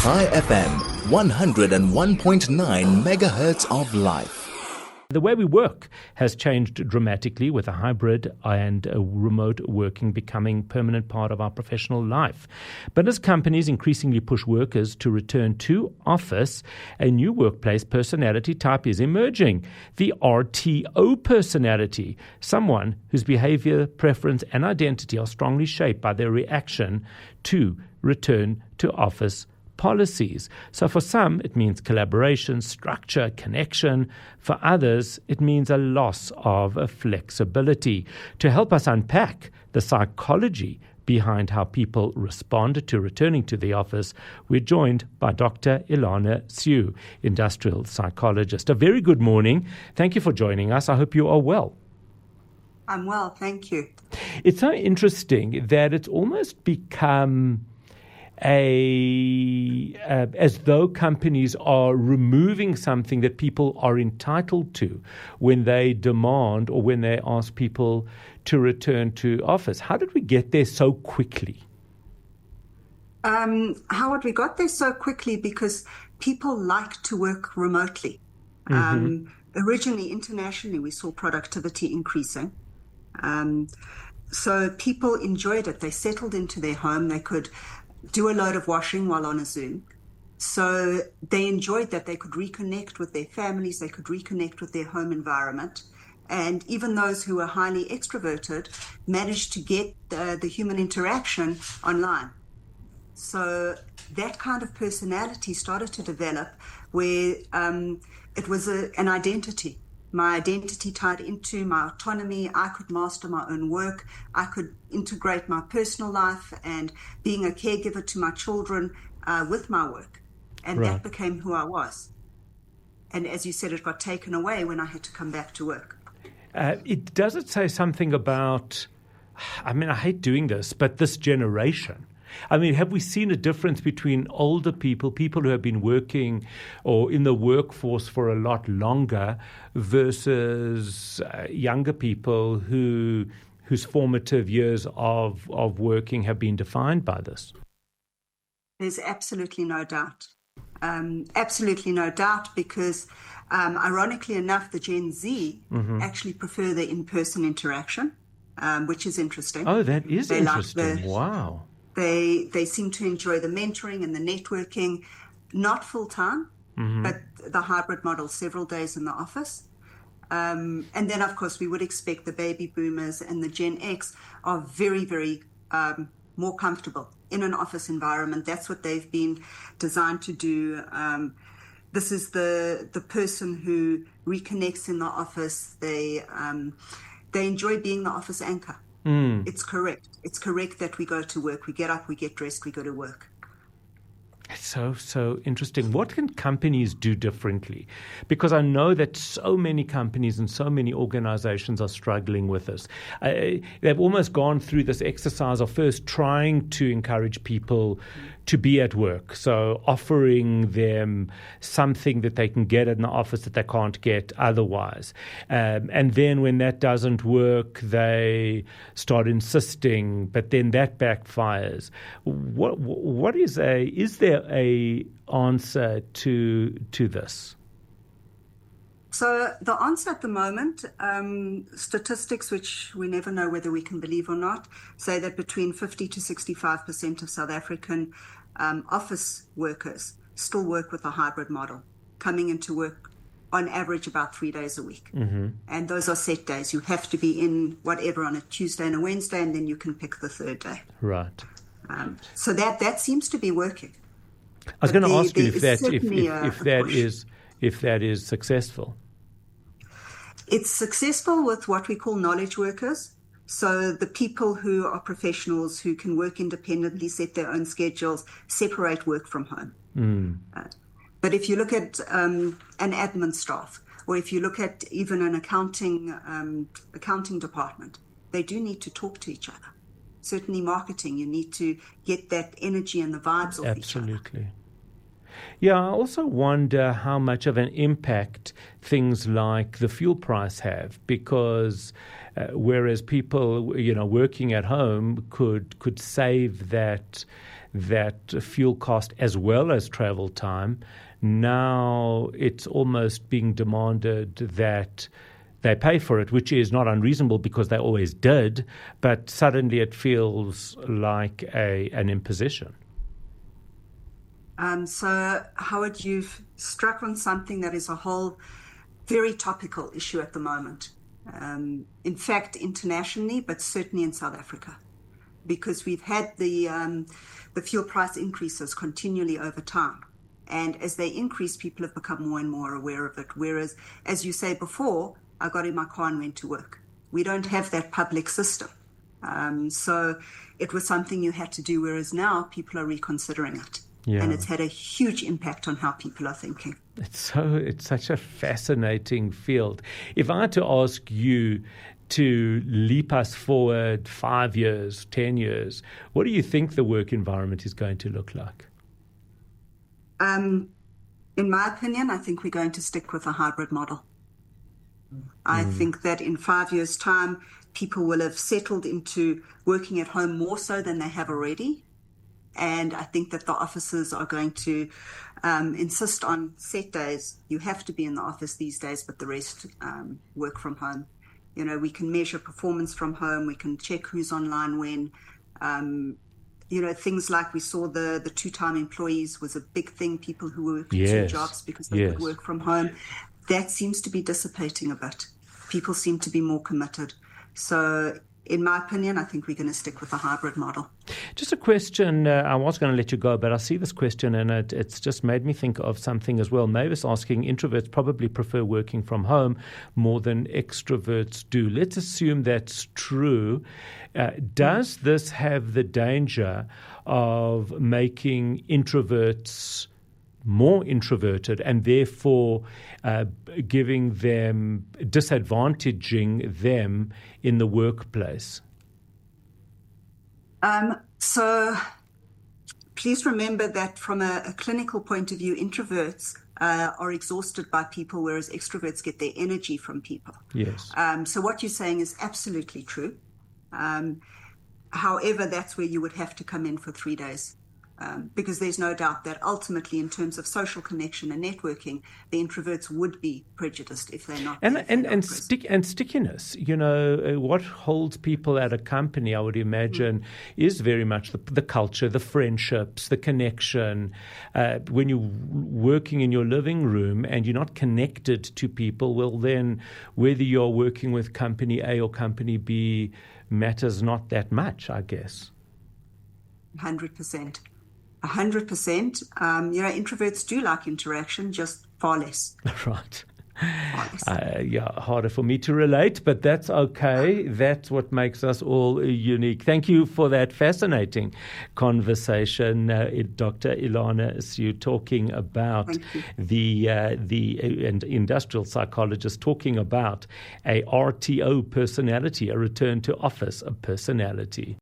High FM, 101.9 megahertz of life. The way we work has changed dramatically, with a hybrid and a remote working becoming permanent part of our professional life. But as companies increasingly push workers to return to office, a new workplace personality type is emerging: the RTO personality, someone whose behavior, preference and identity are strongly shaped by their reaction to return to office policies. So for some, it means collaboration, structure, connection. For others, it means a loss of flexibility. To help us unpack the psychology behind how people respond to returning to the office, we're joined by Dr. Elana Siew, industrial psychologist. A very good morning. Thank you for joining us. I hope you are well. I'm well, thank you. It's so interesting that it's almost become as though companies are removing something that people are entitled to when they demand or when they ask people to return to office. How did we get there so quickly? Howard, we got there so quickly because people like to work remotely. Originally, internationally, we saw productivity increasing. So people enjoyed it. They settled into their home. They could do a load of washing while on a Zoom. So they enjoyed that. They could reconnect with their families. They could reconnect with their home environment. And even those who were highly extroverted managed to get the human interaction online. So that kind of personality started to develop where it was an identity. My identity tied into my autonomy. I could master my own work. I could integrate my personal life and being a caregiver to my children with my work. And that became who I was. And as you said, it got taken away when I had to come back to work. Does it say something about, I hate doing this, but this generation? Have we seen a difference between older people who have been working or in the workforce for a lot longer versus younger people whose formative years of working have been defined by this? There's absolutely no doubt. Absolutely no doubt, because ironically enough, the Gen Z actually prefer the in-person interaction, which is interesting. Oh, that is interesting. Wow. They seem to enjoy the mentoring and the networking, not full-time, but the hybrid model, several days in the office. And then, of course, we would expect the baby boomers and the Gen X are very, very more comfortable in an office environment. That's what they've been designed to do. This is the person who reconnects in the office. They enjoy being the office anchor. It's correct. It's correct that we go to work. We get up, we get dressed, we go to work. It's so interesting. What can companies do differently? Because I know that so many companies and so many organizations are struggling with this. They've almost gone through this exercise of first trying to encourage people to be at work. So offering them something that they can get in the office that they can't get otherwise. And then when that doesn't work, they start insisting, but then that backfires. Is there a answer to this? So the answer at the moment, statistics, which we never know whether we can believe or not, say that between 50 to 65% of South African office workers still work with a hybrid model, coming into work on average about 3 days a week. And those are set days. You have to be in whatever on a Tuesday and a Wednesday, and then you can pick the third day. Right. So that seems to be working. I was going to ask you if that is successful. It's successful with what we call knowledge workers. So the people who are professionals who can work independently, set their own schedules, separate work from home. But if you look at an admin staff, or if you look at even an accounting department, they do need to talk to each other. Certainly marketing, you need to get that energy and the vibes off each other. Absolutely. Yeah, I also wonder how much of an impact things like the fuel price have, because whereas people, working at home could save that that fuel cost as well as travel time. Now it's almost being demanded that they pay for it, which is not unreasonable because they always did, but suddenly it feels like an imposition. So, Howard, you've struck on something that is a whole very topical issue at the moment. In fact, internationally, but certainly in South Africa, because we've had the fuel price increases continually over time. And as they increase, people have become more and more aware of it. Whereas, as you say before, I got in my car and went to work. We don't have that public system. So it was something you had to do, whereas now people are reconsidering it. Yeah. And it's had a huge impact on how people are thinking. It's such a fascinating field. If I had to ask you to leap us forward 5 years, 10 years, what do you think the work environment is going to look like? In my opinion, I think we're going to stick with a hybrid model. I think that in 5 years' time, people will have settled into working at home more so than they have already. And I think that the offices are going to insist on set days. You have to be in the office these days, but the rest work from home. You know, we can measure performance from home. We can check who's online when. You know, things like we saw the two-time employees was a big thing, people who were working two jobs because they could work from home. That seems to be dissipating a bit. People seem to be more committed. So in my opinion, I think we're going to stick with a hybrid model. Just a question, I was going to let you go, but I see this question and it's just made me think of something as well. Mavis asking, introverts probably prefer working from home more than extroverts do. Let's assume that's true. Does this have the danger of making introverts more introverted and therefore disadvantaging them in the workplace? So please remember that from a clinical point of view, introverts are exhausted by people, whereas extroverts get their energy from people. Yes. So what you're saying is absolutely true. However, that's where you would have to come in for 3 days. Because there's no doubt that ultimately, in terms of social connection and networking, the introverts would be prejudiced if they're not. And stickiness. You know, what holds people at a company, I would imagine, is very much the culture, the friendships, the connection. When you're working in your living room and you're not connected to people, well, then whether you're working with company A or company B matters not that much, I guess. 100%. 100%. You know, introverts do like interaction, just far less. Right. Harder for me to relate, but that's okay. That's what makes us all unique. Thank you for that fascinating conversation, Dr. Elana Siew, talking about the industrial psychologist, talking about a RTO personality, a return to office personality.